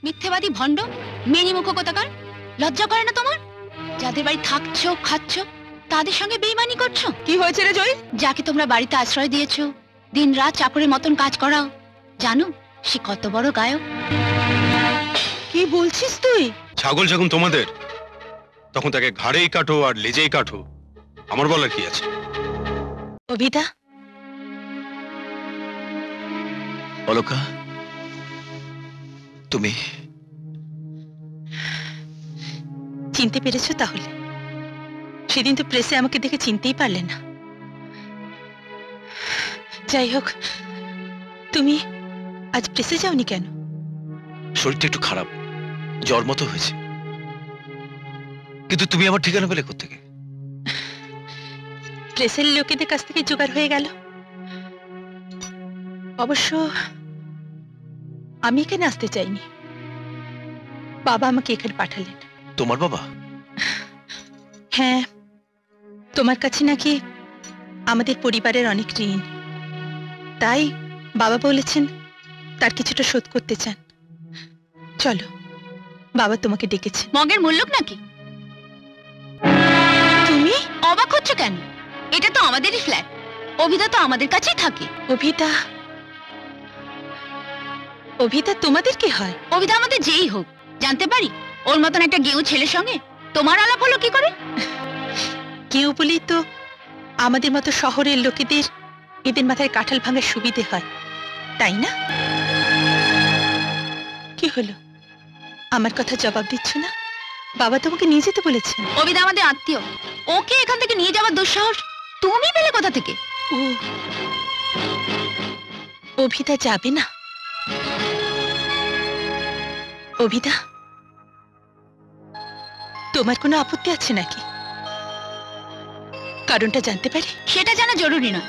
মিথ্যেবাদী ভণ্ড মেনি মুখ কোথাকার, লজ্জা করে না তোমার? যাদের বাড়ি থাকছো খাচ্ছো তাদের সঙ্গে বেইমানি করছো। কি হয়েছে রে জয়ী? যাকে তোমরা বাড়িতে আশ্রয় দিয়েছো, দিন রাত চাকরের মতন কাজ করাও, জানো সে কত বড় গায়ক? কি বলছিস তুই? ছাগল যখন তোমাদের, তখন তাকে ঘাড়েই কাটো আর লেজেই কাটো, আমার বলার কি আছে? অভিদা, অলকা, তুমি চিনতে পেরেছো তাহলে? সেদিন তো প্রেসে আমাকে দেখে চিনতেই পারলে না। যাই হোক, তুমি আজ প্রেসে যাওনি কেন? শরীরটা একটু খারাপ, জ্বর মতো হয়েছে। কিন্তু তুমি আমার ঠিকানা পেলে কোত্থেকে? প্রেসের লোকেদের কাছ থেকে জোগাড় হয়ে গেল। অবশ্য আমি এখানে আসতে চাইনি, বাবা আমাকে এখানে পাঠালেন। তোমার বাবা? হ্যাঁ, তোমার কাছে নাকি আমাদের পরিবারের অনেক ঋণ, তাই বাবা বলেছেন তার কিছুটা শোধ করতে চান। চলো, বাবা তোমাকে ডেকেছে। মগের মূল্য নাকি? তুমি অবাক হচ্ছ কেন? এটা তো আমাদেরই ফ্ল্যাট, অভিদা তো আমাদের কাছেই থাকে। অভিদা? অভিদা তোমাদের কি হয়? অভিদা আমাদের যেই হোক, জানতে পারি ওর মতন একটা গেউ ছেলের সঙ্গে তোমার আলাপ হলো কি করে? কেউ বলেই তো আমাদের মতো শহরের লোকেদের এদের মাথায় কাঁঠাল ভাঙার সুবিধে হয়, তাই না? কি হলো, আমার কথা জবাব দিচ্ছ না? বাবা তোমাকে নিয়ে যেতে বলেছেন। অভিদা আমাদের আত্মীয়, ওকে এখান থেকে নিয়ে যাওয়ার দুঃসাহস তুমি পেলে কোথা থেকে? ও, অভিদা যাবে না? অভিদা, তোমার কোনো আপত্তি আছে নাকি? কারণটা জানতে পারি? সেটা জানা জরুরি নয়।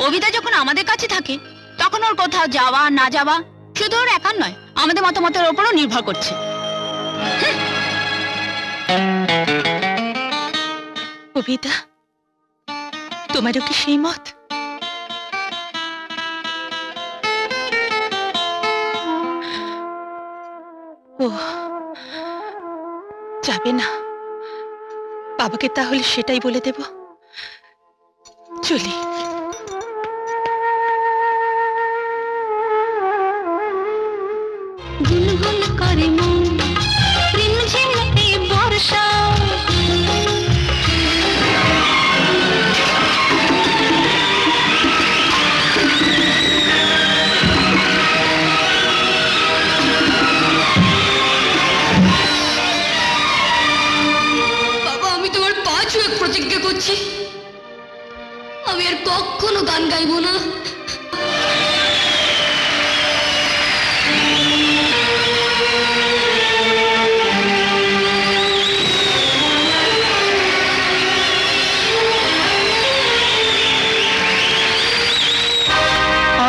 অভিদা যখন আমাদের কাছে থাকে, তখন ওর কোথাও যাওয়া না যাওয়া শুধু ওর একার নয়, আমাদের মতামতের ওপরও নির্ভর করছে। অভিদা, তোমারও কি সেই মত? ও, যাবে না? বাবাকে তাহলে সেটাই বলে দেব। চলি। গুনগুন করে মন রিমঝিম এই বর্ষা, বাবা আমি তোমার পা ছুঁয়ে প্রতিজ্ঞা করছি, আমি আর কখনো গান গাইবো না।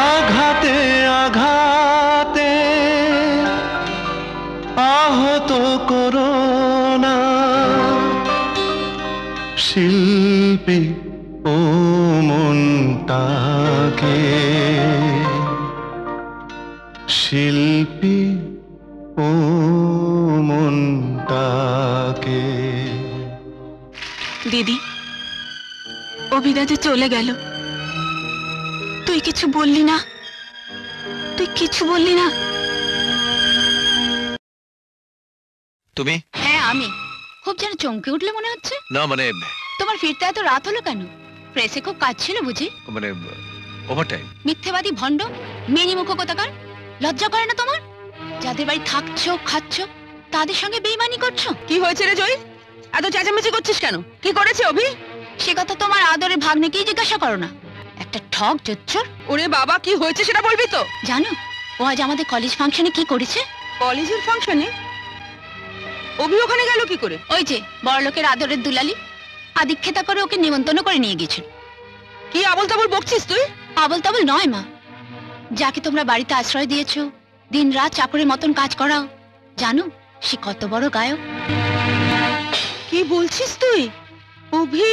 আঘাতে আঘাতে আহত করোনা শিল্পী ও মনটাকে, শিল্পী ও মনটাকে। দিদি, অভিদা যে চলে গেল, তুই কিছু বললি না? তুই কিছু বললি না? তুমি? হ্যাঁ আমি। খুব যেন চমকে উঠলে মনে হচ্ছে। না মানে তোমার ফিরতে এত রাত হলো কেন? প্রেসে খুব কাজ ছিল বুঝি? মানে ওভারটাইম। মিথ্যেবাদী ভণ্ড মেনি মুখ কোথাকার, লজ্জা করে না তোমার? যাদের বাড়ি থাকছো খাচ্ছো তাদের সঙ্গে বেইমানি করছো। কি হয়েছে রে জয়ী? এত চেঁচামেচি করছিস কেন? কি করেছে অভি? সে কথা তোমার আদরের ভাগ্নেকেই জিজ্ঞাসা করো না। একটা ঠক জোচ্চোর। ওরে বাবা, কি হয়েছে সেটা বলবি তো? জানো ও আজ আমাদের কলেজ ফাংশনে কি করেছে? কলেজের ফাংশনে? অভি ওখানে গেল কি করে? ওই যে বড়লোকের আদরের দুলালি আদিক্ষেতা করে ওকে নিমন্ত্রণ করে নিয়ে গেছিল। কি আবল তাবল বকছিস তুই? আবল তাবল নয় মা, যাকে তোমরা বাড়িতে আশ্রয় দিয়েছো, দিন রাত চাকরের মতন কাজ করাও, জানো সে কত বড় গায়ক? কি বলছিস তুই? অভি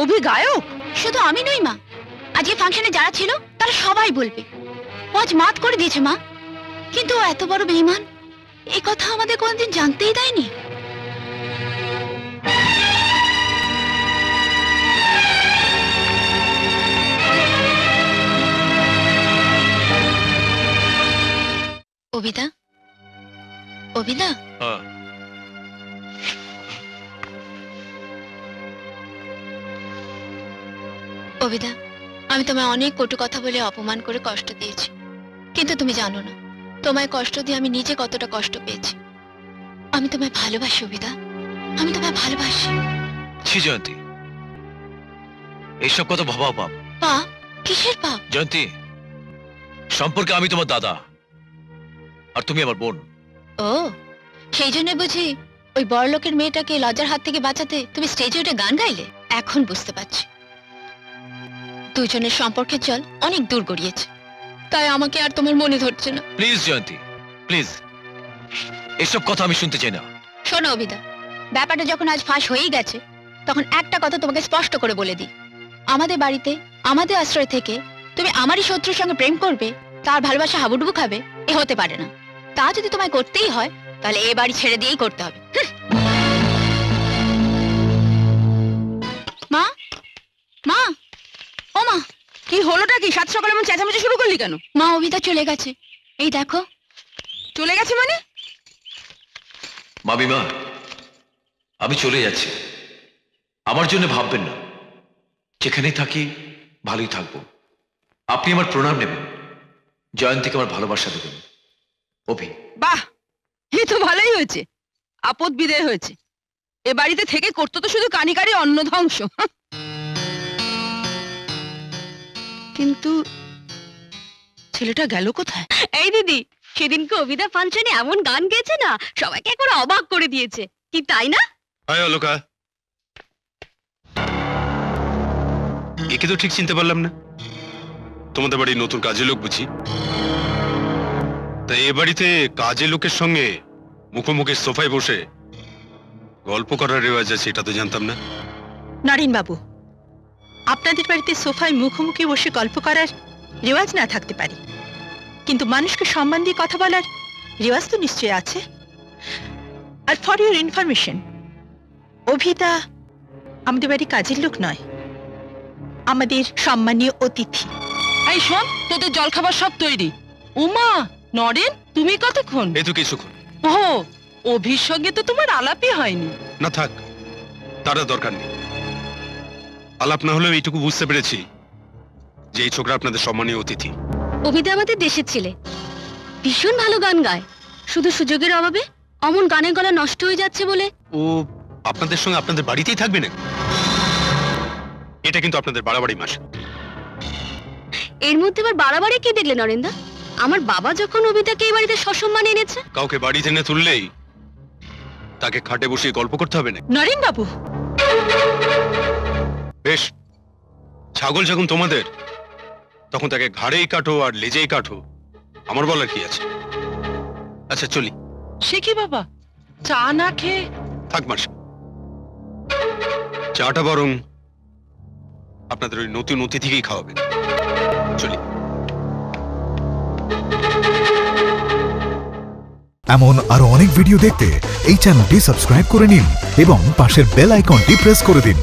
অভি গায়ক? শুধু আমি নই মা, আজকে ফাংশনে যারা ছিল তারা সবাই বলবে ও আজ মাত করে দিয়েছে মা। কিন্তু ও এত বড় বেঈমান, এই কথা আমাদের কোনদিন জানতেই দেয়নি। অভিদা, অভিদা, হ্যাঁ, অভিদা, আমি তোমায় অনেক কটু কথা বলে অপমান করে কষ্ট দিয়েছি, কিন্তু তুমি জানো না তোমায় কষ্ট দিয়ে আমি নিজে কতটা কষ্ট পেয়েছি। আমি তোমায় ভালোবাসি অভিদা, আমি তোমায় ভালোবাসি। ছি জয়ন্তী, এইসব কথা ভাবা পাপ। পাপ? কিসের পাপ? জয়ন্তী, সম্পর্কে আমি তোমার দাদা আর তুমি আমার বোন। ও, সেই জন্য বুঝি ওই বড়লোকের মেয়েটাকে লজ্জার হাত থেকে বাঁচাতে তুমি স্টেজে উঠে গান গাইলে? এখন বুঝতে পারছি দুজনের সম্পর্কের জল অনেক দূর গড়িয়েছে, তাই আমাকে আর তোমার মনে ধরছে না। প্লিজ জয়ন্তী, প্লিজ, এসব কথা আমি শুনতে চাই না। শোনো অভিদা, ব্যাপারটা যখন আজ ফাঁস হয়েই গেছে, তখন একটা কথা তোমাকে স্পষ্ট করে বলে দিই। আমাদের বাড়িতে, আমাদের আশ্রয় থেকে তুমি আমারই শত্রুর সঙ্গে প্রেম করবে, তার ভালোবাসা হাবুডুবু খাবে, এ হতে পারে না। তা যদি তোমায় করতেই হয়, তাহলে এ বাড়ি ছেড়ে দিয়েই করতে হবে। মা, মা, ও মা, কি হলোটা কি? সাত সকালে এমন চেঁচামেচি শুরু করলি কেন? মা, অভিদা চলে গেছে। এই দেখো। চলে গেছে মানে? মামিমা, আমি চলে যাচ্ছি, আমার জন্য ভাববেন না, যেখানেই থাকি ভালোই থাকবো। আপনি আমার প্রণাম নেবেন, জয়ন্তীকে আমার ভালোবাসা দেবেন। অভি। বাহ, এ তো ভালোই হয়েছে, আপদ বিদায় হয়েছে। এ বাড়িতে থেকে করতো তো শুধু কানিকারি অন্ন ধ্বংস। কিন্তু ছেলেটা গেল কোথায়? এই দিদি, সেদিনকে অভিদা ফাংশনে এমন গান গেয়েছে না, সবাইকে একবার অবাক করে দিয়েছে, কি তাই না? হাই অলোকা, একে তো ঠিক চিনতে পারলাম না। তোমাদের বাড়ির নতুন কাজের লোক বুঝি? তাই এ বাড়িতে কাজের লোকের সঙ্গে মুখোমুখি সোফায় বসে গল্প করার রেওয়াজ আছে, এটা তো জানতাম না। নরেন বাবু, আপনাদের বাড়িতে সোফায় মুখোমুখি বসে গল্প করার রেওয়াজ না থাকতে পারে, কিন্তু মানুষকে সম্মান দিয়ে কথা বলার রেওয়াজ তো নিশ্চয়ই আছে। আর ফর ইউর ইনফরমেশন, অভিদা আমাদের বাড়ি কাজের লোক নয়, আমাদের সম্মানীয় অতিথি। এই শোন, তোদের জলখাবার সব তৈরি। উমা, নরেন, তুমি কতক্ষণ? এই তো কিছুক্ষণ। ও, অভির সঙ্গে তো তোমার আলাপই হয়নি। না থাক, তারা দরকার নেই। আলাপ না হলেও এইটুকু বুঝতে পেরেছি যে এই ছোকরা আপনাদের সম্মানীয় অতিথি। অভিদা আমাদের দেশের ছেলে, ভীষণ ভালো গান গায়, শুধু সুযোগের অভাবে অমন গানের গলা নষ্ট হয়ে যাচ্ছে বলে। ও আপনাদের সঙ্গে আপনাদের বাড়িতেই থাকবে না? এটা কিন্তু আপনাদের বাড়াবাড়ি মাস। এর মধ্যে আবার বাড়াবাড়ি কি দেখলে নরেন্দা? আমার বাবা যখন অভিদাকে এই বাড়িতে সসম্মান এনেছে। কাউকে বাড়ি টেনে তুললেই তাকে খাটে বসিয়ে গল্প করতে হবে না? নরেন বাবু, বেশ, ছাগল যখন তোমাদের, তখন তাকে ঘাড়েই কাটো আর লেজেই কাটো, আমার বলার কি আছে? আচ্ছা চলি। সে কি বাবা, চা না খেয়ে? থাক মাস, চাটা বরং আপনাদের ওই নতুন অতিথিকেই খাওয়াবেন। চলি। এমন আরো অনেক ভিডিও দেখতে এই চ্যানেলটি সাবস্ক্রাইব করে নিন এবং পাশের বেল আইকনটি প্রেস করে দিন।